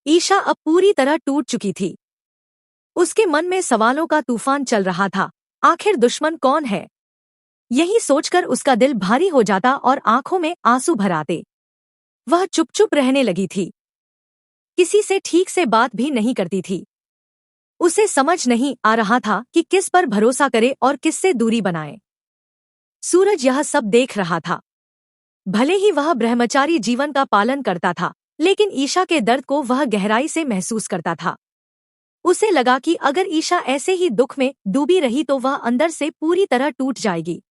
ईशा अब पूरी तरह टूट चुकी थी। उसके मन में सवालों का तूफान चल रहा था। आखिर दुश्मन कौन है? यही सोचकर उसका दिल भारी हो जाता और आंखों में आंसू भर आते। वह चुप चुप रहने लगी थी, किसी से ठीक से बात भी नहीं करती थी। उसे समझ नहीं आ रहा था कि किस पर भरोसा करे और किससे दूरी बनाए। सूरज यह सब देख रहा था। भले ही वह ब्रह्मचारी जीवन का पालन करता था, लेकिन ईशा के दर्द को वह गहराई से महसूस करता था। उसे लगा कि अगर ईशा ऐसे ही दुख में डूबी रही तो वह अंदर से पूरी तरह टूट जाएगी।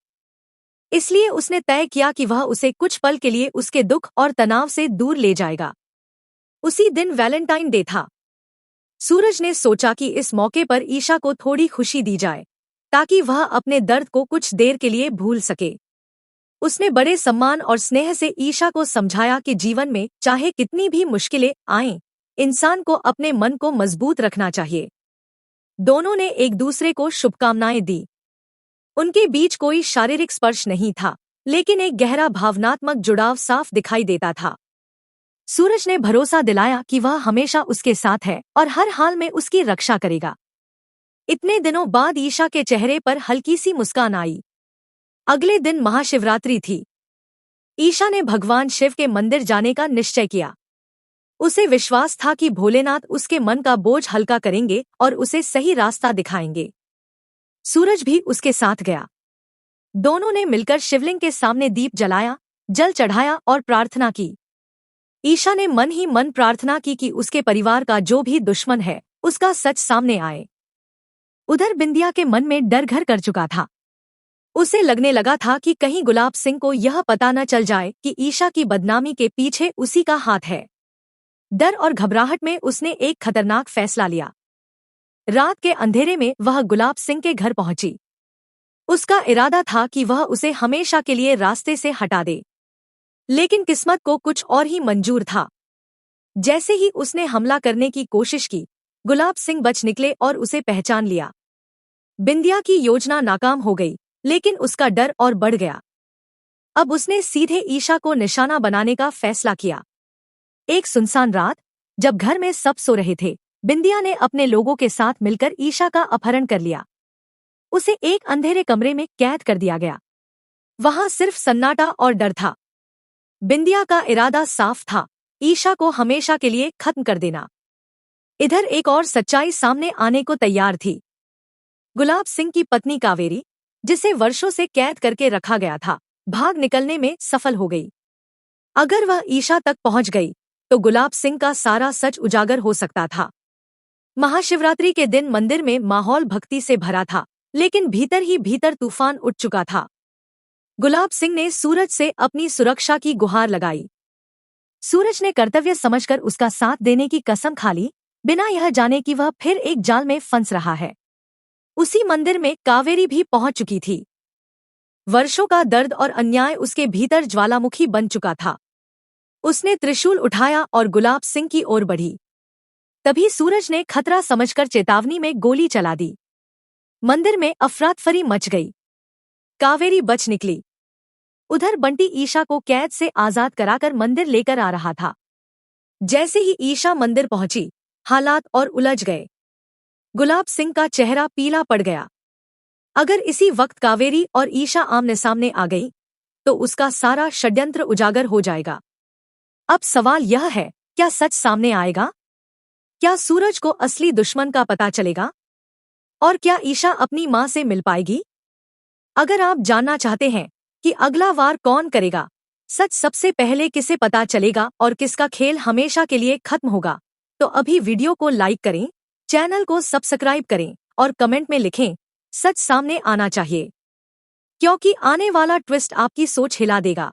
इसलिए उसने तय किया कि वह उसे कुछ पल के लिए उसके दुख और तनाव से दूर ले जाएगा। उसी दिन वैलेंटाइन डे था। सूरज ने सोचा कि इस मौके पर ईशा को थोड़ी खुशी दी जाए, ताकि वह अपने दर्द को कुछ देर के लिए भूल सके। उसने बड़े सम्मान और स्नेह से ईशा को समझाया कि जीवन में चाहे कितनी भी मुश्किलें आएं, इंसान को अपने मन को मजबूत रखना चाहिए। दोनों ने एक दूसरे को शुभकामनाएं दी। उनके बीच कोई शारीरिक स्पर्श नहीं था, लेकिन एक गहरा भावनात्मक जुड़ाव साफ दिखाई देता था। सूरज ने भरोसा दिलाया कि वह हमेशा उसके साथ है और हर हाल में उसकी रक्षा करेगा। इतने दिनों बाद ईशा के चेहरे पर हल्की सी मुस्कान आई। अगले दिन महाशिवरात्रि थी। ईशा ने भगवान शिव के मंदिर जाने का निश्चय किया। उसे विश्वास था कि भोलेनाथ उसके मन का बोझ हल्का करेंगे और उसे सही रास्ता दिखाएंगे। सूरज भी उसके साथ गया। दोनों ने मिलकर शिवलिंग के सामने दीप जलाया, जल चढ़ाया और प्रार्थना की। ईशा ने मन ही मन प्रार्थना की कि उसके परिवार का जो भी दुश्मन है, उसका सच सामने आए। उधर बिंदिया के मन में डर घर कर चुका था। उसे लगने लगा था कि कहीं गुलाब सिंह को यह पता न चल जाए कि ईशा की बदनामी के पीछे उसी का हाथ है। डर और घबराहट में उसने एक खतरनाक फैसला लिया। रात के अंधेरे में वह गुलाब सिंह के घर पहुंची। उसका इरादा था कि वह उसे हमेशा के लिए रास्ते से हटा दे, लेकिन किस्मत को कुछ और ही मंजूर था। जैसे ही उसने हमला करने की कोशिश की, गुलाब सिंह बच निकले और उसे पहचान लिया। बिंदिया की योजना नाकाम हो गई, लेकिन उसका डर और बढ़ गया। अब उसने सीधे ईशा को निशाना बनाने का फैसला किया। एक सुनसान रात, जब घर में सब सो रहे थे, बिंदिया ने अपने लोगों के साथ मिलकर ईशा का अपहरण कर लिया। उसे एक अंधेरे कमरे में कैद कर दिया गया। वहां सिर्फ सन्नाटा और डर था। बिंदिया का इरादा साफ था, ईशा को हमेशा के लिए खत्म कर देना। इधर एक और सच्चाई सामने आने को तैयार थी। गुलाब सिंह की पत्नी कावेरी, जिसे वर्षों से कैद करके रखा गया था, भाग निकलने में सफल हो गई। अगर वह ईशा तक पहुंच गई तो गुलाब सिंह का सारा सच उजागर हो सकता था। महाशिवरात्रि के दिन मंदिर में माहौल भक्ति से भरा था, लेकिन भीतर ही भीतर तूफान उठ चुका था। गुलाब सिंह ने सूरज से अपनी सुरक्षा की गुहार लगाई। सूरज ने कर्तव्य समझकर उसका साथ देने की कसम खा ली, बिना यह जाने कि वह फिर एक जाल में फंस रहा है। उसी मंदिर में कावेरी भी पहुंच चुकी थी। वर्षों का दर्द और अन्याय उसके भीतर ज्वालामुखी बन चुका था। उसने त्रिशूल उठाया और गुलाब सिंह की ओर बढ़ी। तभी सूरज ने खतरा समझकर चेतावनी में गोली चला दी। मंदिर में अफरातफरी मच गई। कावेरी बच निकली। उधर बंटी ईशा को कैद से आजाद कराकर मंदिर लेकर आ रहा था। जैसे ही ईशा मंदिर पहुंची, हालात और उलझ गए। गुलाब सिंह का चेहरा पीला पड़ गया। अगर इसी वक्त कावेरी और ईशा आमने सामने आ गई, तो उसका सारा षड्यंत्र उजागर हो जाएगा। अब सवाल यह है, क्या सच सामने आएगा? क्या सूरज को असली दुश्मन का पता चलेगा? और क्या ईशा अपनी मां से मिल पाएगी? अगर आप जानना चाहते हैं कि अगला वार कौन करेगा, सच सबसे पहले किसे पता चलेगा और किसका खेल हमेशा के लिए खत्म होगा, तो अभी वीडियो को लाइक करें, चैनल को सब्सक्राइब करें और कमेंट में लिखें, सच सामने आना चाहिए, क्योंकि आने वाला ट्विस्ट आपकी सोच हिला देगा।